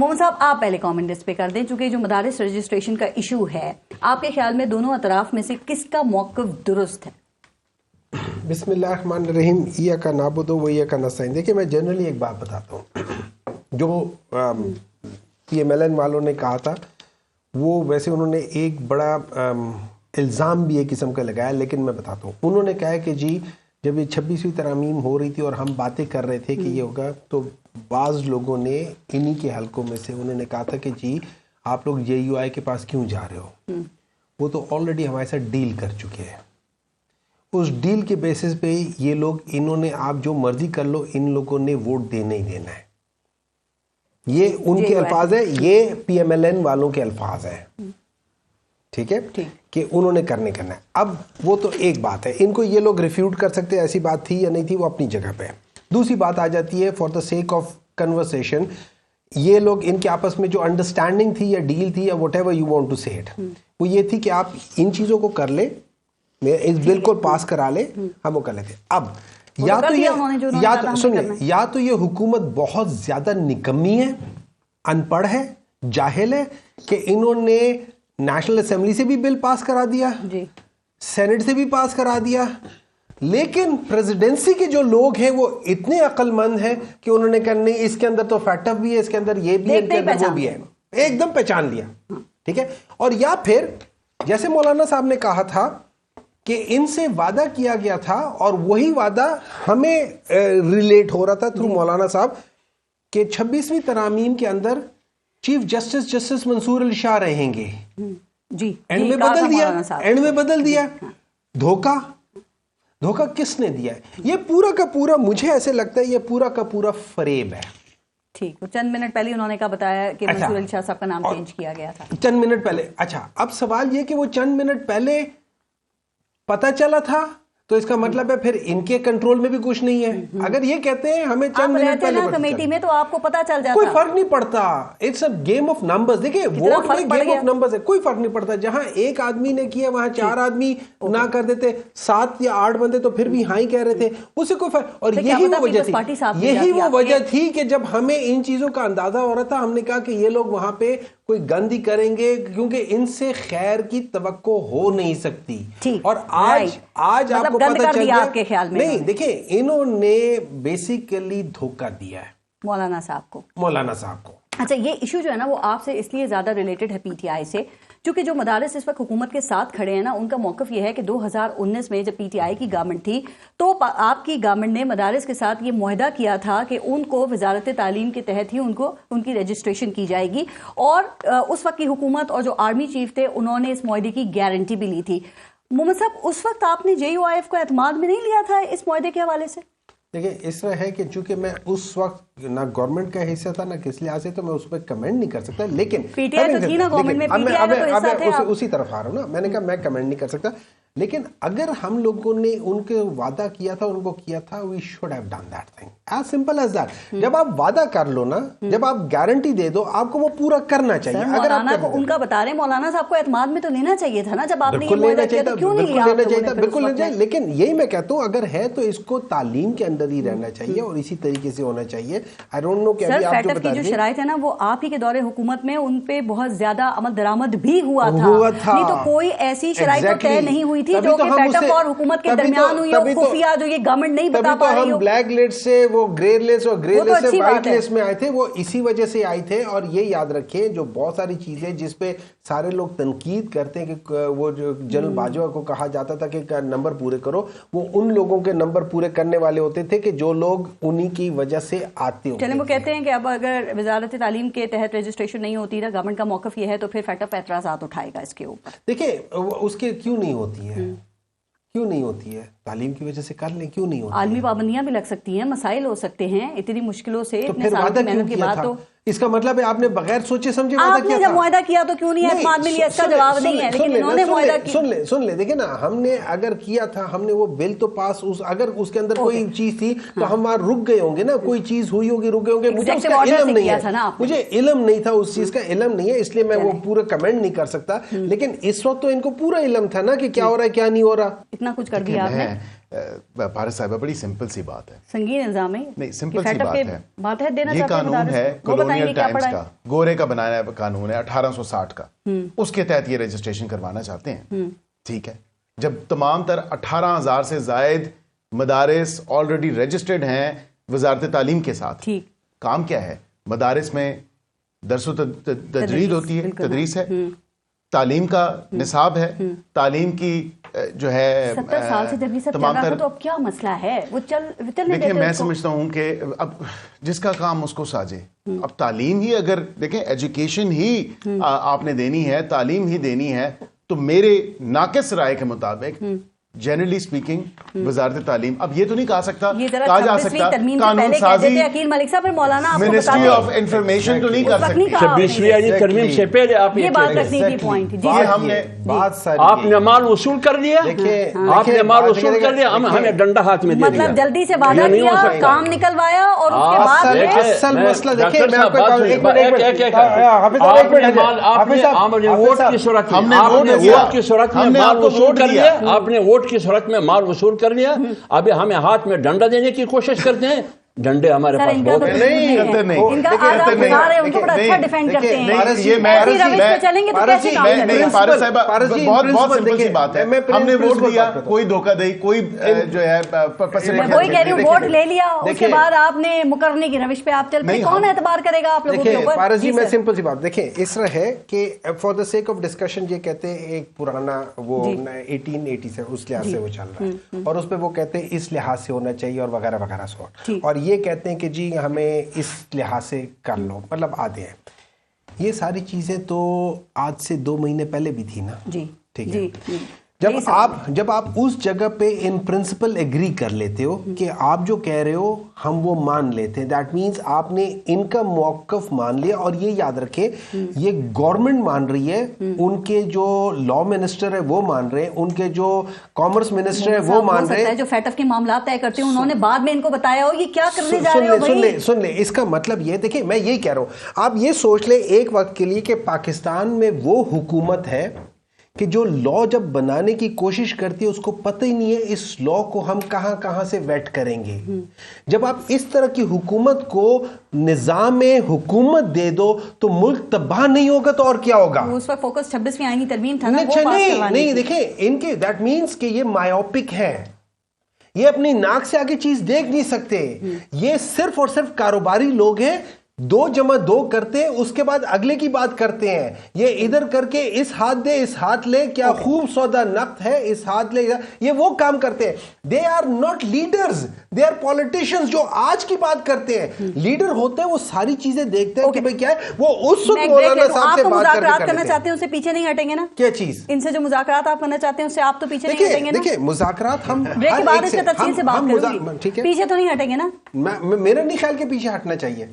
محمد صاحب آپ پہلے کامنٹ اس پہ کر دیں، چونکہ جو مدارس رجسٹریشن کا ایشو ہے آپ کے خیال میں دونوں اطراف میں سے کس کا موقف درست ہے؟ بسم اللہ الرحمن الرحیم، ایاک نعبد و ایاک نستعین۔ دیکھیں میں جنرلی ایک بات بتاتا ہوں، جو پی ایم ایل این والوں نے کہا تھا وہ ویسے انہوں نے ایک بڑا الزام بھی ایک قسم کا لگایا، لیکن میں بتاتا ہوں انہوں نے کہا کہ جی جب یہ 26ویں ترامیم ہو رہی تھی اور ہم باتیں کر رہے تھے کہ یہ ہوگا، تو بعض لوگوں نے انہی کے حلقوں میں سے انہوں نے کہا تھا کہ جی آپ لوگ JUI کے پاس کیوں جا رہے ہو، وہ تو آلریڈی ہمارے ساتھ ڈیل کر چکے ہیں، اس ڈیل کے بیسس پہ یہ لوگ انہوں نے آپ جو مرضی کر لو، ان لوگوں نے ووٹ دینا ہی دینا ہے۔ یہ ان کے الفاظ ہے، یہ PMLN والوں کے الفاظ ہیں، ٹھیک ہے، کہ انہوں نے کرنا ہے۔ اب وہ تو ایک بات ہے، ان کو یہ لوگ ریفیوٹ کر سکتے ہیں، ایسی بات تھی یا نہیں تھی وہ اپنی جگہ پہ ہے۔ دوسری بات آ جاتی ہے for the sake of conversation, یہ لوگ ان کے آپس میں جو انڈرسٹینڈنگ تھی یا ڈیل تھی یا whatever you want to say it, وہ یہ تھی کہ آپ ان چیزوں کو کر لیں، اس بل کو پاس کرا لیں، ہم وہ کر لیتے۔ اب یا تو یہ حکومت بہت زیادہ نکمی ہے، ان پڑھ ہے، جاہل ہے، کہ انہوں نے نیشنل اسمبلی سے بھی بل پاس کرا دیا، سینٹ سے بھی پاس کرا دیا، لیکن پریزیڈنسی کے جو لوگ ہیں وہ اتنے عقل مند ہیں کہ انہوں نے کہا نہیں اس کے اندر تو فیٹف بھی ہے، اس کے اندر یہ بھی ہے، اس کے اندر وہ بھی ہے، ایک دم پہچان لیا، ٹھیک ہے۔ اور یا پھر جیسے مولانا صاحب نے کہا تھا کہ ان سے وعدہ کیا گیا تھا اور وہی وعدہ ہمیں ریلیٹ ہو رہا تھا تھرو مولانا صاحب کہ 26ویں ترامیم کے اندر چیف جسٹس منصور علی شاہ رہیں گے، جی اینڈ میں بدل دیا۔ دھوکہ کس نے دیا ہے؟ یہ پورا کا پورا مجھے ایسے لگتا ہے یہ پورا کا پورا فریب ہے۔ ٹھیک، چند منٹ پہلے انہوں نے کہا بتایا کہ منصور علی شاہ صاحب کا نام چینج کیا گیا تھا، چند منٹ پہلے۔ اچھا اب سوال یہ کہ وہ چند منٹ پہلے پتا چلا تھا تو اس کا مطلب ہے پھر ان کے کنٹرول میں بھی کچھ نہیں ہے۔ اگر یہ کہتے ہیں ہمیں چند منٹ پہلے کمیٹی میں تو آپ کو پتا چل جاتا، کوئی فرق نہیں پڑتا، it's a game of numbers. دیکھیں ووٹ میں گیم آف نمبرز ہے، کوئی فرق نہیں پڑتا، جہاں ایک آدمی نے کیا وہاں 4 آدمی نہ کر دیتے، 7 یا 8 بندے تو پھر بھی ہاں ہی کہہ رہے تھے، اس سے کوئی فرق۔ اور یہی وہ وجہ تھی کہ جب ہمیں ان چیزوں کا اندازہ ہو رہا تھا ہم نے کہا کہ یہ لوگ وہاں پہ کوئی گندی کریں گے کیونکہ ان سے خیر کی توقع ہو نہیں سکتی۔ اور آج آپ کو پتہ چل گیا نہیں، دیکھیں انہوں نے بیسیکلی دھوکہ دیا ہے مولانا صاحب کو۔ اچھا یہ ایشو جو ہے نا وہ آپ سے اس لیے زیادہ ریلیٹڈ ہے PTI سے، چونکہ جو مدارس اس وقت حکومت کے ساتھ کھڑے ہیں نا ان کا موقف یہ ہے کہ 2019 میں جب PTI کی گورنمنٹ تھی تو آپ کی گورنمنٹ نے مدارس کے ساتھ یہ معاہدہ کیا تھا کہ ان کو وزارت تعلیم کے تحت ہی ان کی رجسٹریشن کی جائے گی، اور اس وقت کی حکومت اور جو آرمی چیف تھے انہوں نے اس معاہدے کی گارنٹی بھی لی تھی۔ محمد صاحب اس وقت آپ نے JUIF کو اعتماد میں نہیں لیا تھا اس معاہدے کے حوالے سے؟ دیکھیں اس طرح ہے کہ چونکہ میں اس وقت نہ گورنمنٹ کا حصہ تھا نہ کس لحاظ سے، تو میں اس پہ کمنٹ نہیں کر سکتا، لیکن اسی طرف آ رہا ہوں نا، میں نے کہا میں کمنٹ نہیں کر سکتا، لیکن اگر ہم لوگوں نے ان کے وعدہ کیا تھا ان کو کیا تھا we should have done that thing as simple as that. جب آپ وعدہ کر لو نا، جب آپ گارنٹی دے دو آپ کو وہ پورا کرنا چاہیے۔ اگر آپ ان کا بتا رہے ہیں مولانا صاحب کو اعتماد میں تو لینا چاہیے تھا نا، جب آپ نے یہ معاہدہ کیا تو کیوں نہیں لیا؟ بالکل لینا چاہیے، لیکن یہی میں کہتا ہوں اگر ہے تو اس کو تعلیم کے اندر ہی رہنا چاہیے اور اسی طریقے سے ہونا چاہیے۔ آئی ڈونٹ نو کہ ابھی آپ جو بتا رہے ہیں جو شرائط ہے نا وہ آپ ہی کے دور حکومت میں ان پہ بہت زیادہ عمل درآمد بھی ہوا تھا، نہیں تو کوئی ایسی شرائط طے نہیں ہوئی تھی جو کہ اور حکومت کے درمیان ہوئی ہے، خفیہ جو یہ گورنمنٹ نہیں بتا پا رہی ہو۔ ہم بلیک لسٹ سے وہ گرے لسٹ اور گرے لسٹ سے وائٹ لسٹ میں آئے تھے، وہ اسی وجہ سے آئے تھے۔ اور یہ یاد رکھیں جو بہت ساری چیزیں جس پہ سارے لوگ تنقید کرتے ہیں کہ وہ جو جنرل باجوہ کو کہا جاتا تھا کہ نمبر پورے کرو، وہ ان لوگوں کے نمبر پورے کرنے والے ہوتے تھے کہ جو لوگ انہی کی وجہ سے آتے ہوتے تھے۔ وہ کہتے ہیں کہ اب اگر وزارت تعلیم کے تحت رجسٹریشن نہیں ہوتی نا، گورنمنٹ کا موقف یہ ہے تو پھر فیٹف اعتراضات اٹھائے گا اس کے اوپر۔ دیکھیں اس کے کیوں نہیں ہوتی ہے تعلیم کی وجہ سے کر لیں، کیوں نہیں ہوتی؟ عالمی پابندیاں بھی لگ سکتی ہیں، مسائل ہو سکتے ہیں اتنی مشکلوں سے، اتنے سال کی محنت کے بعد۔ تو اس کا مطلب ہے آپ نے بغیر سوچے سمجھے وعدہ کیا تھا؟ جب معاہدہ کیا تو کیوں نہیں اعتماد میں لیا؟ اس کا جواب نہیں ہے، لیکن انہوں نے معاہدہ کیا۔ سن لیں دیکھیں نا، ہم نے اگر کیا تھا ہم نے وہ بل تو پاس، اگر اس کے اندر کوئی چیز تھی تو ہم وہاں رک گئے ہوں گے نا، کوئی چیز ہوئی ہوگی رک گئے ہوں گے۔ مجھے اس کا علم نہیں ہے، مجھے علم نہیں تھا اس چیز کا، علم نہیں ہے، اس لیے میں وہ پورا کمنٹ نہیں کر سکتا، لیکن اس وقت تو ان کو پورا علم تھا نا کہ کیا ہو رہا ہے کیا نہیں ہو رہا۔ اتنا کچھ کر دیا آپ نے۔ فارس صاحبہ بڑی سمپل سی بات ہے, سنگین الزام ہے, نہیں سمپل سی بات ہے. ماتحت دینا یہ چاہتے ہیں قانون ہے کولونیل ٹائمز کا, ہے. گورے کا بنایا قانون ہے 1860 کا, اس کے تحت یہ رجسٹریشن کروانا چاہتے ہیں. ٹھیک ہے, جب تمام تر 18,000 سے زائد مدارس آلریڈی رجسٹرڈ ہیں وزارت تعلیم کے ساتھ, کام کیا ہے, مدارس میں درس و تدریس ہوتی ہے, تدریس ہے, تعلیم کا نصاب ہے, تعلیم کی جو ہے 70 سال سے جب یہ سب چل رہا تھا تو اب کیا مسئلہ ہے, وہ چلنے دیتے. دیکھیں میں سمجھتا ہوں کہ اب جس کا کام اس کو ساجے, اب تعلیم ہی اگر دیکھیں ایجوکیشن ہی آپ نے دینی ہے, تعلیم ہی دینی ہے, تو میرے ناقص رائے کے مطابق جنرلی سپیکنگ وزارت تعلیم, اب یہ تو نہیں کہا سکتا, کہا جا سکتا قانون سازی منسٹری آف انفارمیشن تو نہیں کر سکتی. 26ویں ترمیم سے پہلے آپ یہ بات رکھنی تھی پوائنٹ. ہم نے آپ نے مال وصول کر لیا, آپ نے مال وصول کر لیا, ہمیں ڈنڈا ہاتھ میں دے دیا, مطلب جلدی سے وعدہ کیا, کام نکلوایا, اور اس کے بعد اصل مسئلہ دیکھیں, میں آپ کو ووٹ کی صورت میں ووٹ کی صورت میں مال وصول کر لیا, آپ نے ووٹ کی صورت میں مال وصول کر لیا, ابھی ہمیں ہاتھ میں ڈنڈا دینے کی کوشش کرتے ہیں. ڈنڈے ہمارے پاس بہت نہیں کرتے, نہیں ان کا آپ بتا رہے ہیں, ان کو بڑا اچھا ڈیفینڈ کرتے ہیں. ایسی روش پہ چلیں گے تو کیسے کام کریں گے؟ فارس صاحبہ بہت سمپل سی بات ہے, ہم نے ووٹ دیا, کوئی دھوکہ دہی, کوئی جو ہے میں وہی کہہ رہی ہوں, ووٹ لے لیا, اس کے بعد آپ نے مکرنے کی روش پہ آپ چل پڑے, کون اعتبار کرے گا آپ لوگوں کے اوپر؟ فارس جی میں سمپل سی بات دیکھیں, اس طرح ہے کہ for the sake of discussion یہ کہتے ہیں ایک پرانا وہ 1880 سے اس لحاظ سے وہ چل رہا ہے, اور اس پہ وہ کہتے ہیں اس لحاظ سے ہونا چاہیے اور وغیرہ وغیرہ سو, اور یہ کہتے ہیں کہ جی ہمیں اس لحاظ سے کر لو, مطلب آدھے ہیں. یہ ساری چیزیں تو آج سے 2 مہینے پہلے بھی تھی نا. جی ٹھیک ہے, جب آپ اس جگہ پہ ان پرنسپل ایگری کر لیتے ہو کہ آپ جو کہہ رہے ہو ہم وہ مان لیتے ہیں, دیٹ مینز آپ نے ان کا موقف مان لیا. اور یہ یاد رکھیں یہ گورنمنٹ مان رہی ہے, ان کے جو لا منسٹر ہے وہ مان رہے ہیں, ان کے جو کامرس منسٹر ہے وہ مان رہے ہیں, جو فیٹف کے معاملات طے کرتے ہیں انہوں نے بعد میں ان کو بتایا ہو یہ کیا کرنے جا رہے ہو بھائی. سن لیں, اس کا مطلب یہ دیکھیں, میں یہی کہہ رہا ہوں, آپ یہ سوچ لیں ایک وقت کے لیے کہ پاکستان میں وہ حکومت ہے کہ جو لا جب بنانے کی کوشش کرتی ہے اس کو پتہ ہی نہیں ہے اس لا کو ہم کہاں سے ویٹ کریں گے. جب آپ اس طرح کی حکومت کو نظام حکومت دے دو تو ملک تباہ نہیں ہوگا تو اور کیا ہوگا. اس وقت فوکس 26ویں آئینی ترمیم تھا نا, نہیں دیکھیں ان کے, دیٹ مینس کہ یہ مایوپک ہے, یہ اپنی ناک سے آگے چیز دیکھ نہیں سکتے. یہ صرف اور صرف کاروباری لوگ ہیں, 2 جمع 2 کرتے ہیں, اس کے بعد اگلے کی بات کرتے ہیں. یہ ادھر کر کے اس ہاتھ دے اس ہاتھ لے, کیا خوب سودا نقد ہے, اس ہاتھ لے, یہ وہ کام کرتے ہیں. They are not leaders, they are politicians جو آج کی بات کرتے ہیں. لیڈر ہوتے ہیں وہ ساری چیزیں دیکھتے ہیں کہ بھئی کیا ہے, وہ اس وقت مولانا صاحب سے بات مذاکرات کرنا چاہتے ہیں, اس سے پیچھے نہیں ہٹیں گے نا. کیا چیز ان سے جو مذاکرات آپ کرنا چاہتے ہیں اس سے آپ تو پیچھے نہیں ہٹیں گے نا. دیکھیں مذاکرات ہم بریک کے بعد اس سے تفصیل سے بات کریں گے, پیچھے تو نہیں ہٹیں گے نا. میرا نہیں خیال کہ پیچھے ہٹنا چاہیے.